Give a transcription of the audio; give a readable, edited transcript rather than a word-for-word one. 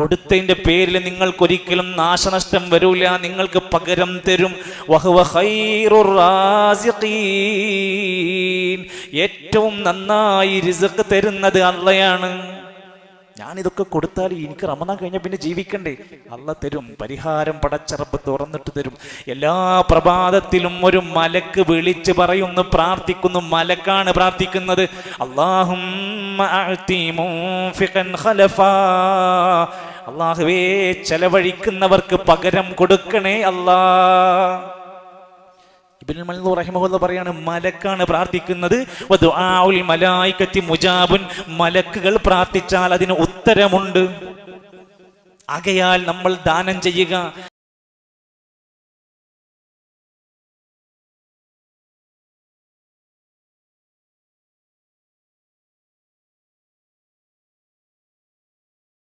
കൊടുത്തതിന്റെ പേരിൽ നിങ്ങൾക്കൊരിക്കലും നാശനഷ്ടം വരൂല, നിങ്ങൾക്ക് പകരം തരും. വഹുവ ഖൈറുർ റാസിഖീൻ, ഏറ്റവും നന്നായി റിസ്ക് തരുന്നത് അള്ളയാണ്. ഞാനിതൊക്കെ കൊടുത്താൽ എനിക്ക് റമദാൻ കഴിഞ്ഞ പിന്നെ ജീവിക്കണ്ടേ? അള്ള തരും, പരിഹാരം പടച്ചറപ്പ് തുറന്നിട്ട് തരും. എല്ലാ പ്രഭാതത്തിലും ഒരു മലക്ക് വിളിച്ച് പറയുന്നു, പ്രാർത്ഥിക്കുന്നു. മലക്കാണ് പ്രാർത്ഥിക്കുന്നത്, അല്ലാഹുമ്മ അഅതി മുൻഫിഖൻ ഖലഫാ, അല്ലാഹുവേ ചെലവഴിക്കുന്നവർക്ക് പകരം കൊടുക്കണേ അല്ലാ. ഇബ്നുൽ മൻദൂർ റഹിമഹുല്ലാഹ് പറയാണ്, മലക്കാണ് പ്രാർത്ഥിക്കുന്നത്. വദുആഉൽ മലായികത്തി മുജാബുൻ, മലക്കുകൾ പ്രാർത്ഥിച്ചാൽ അതിന് ഉത്തരമുണ്ട്. ആകയാൽ നമ്മൾ ദാനം ചെയ്യുക.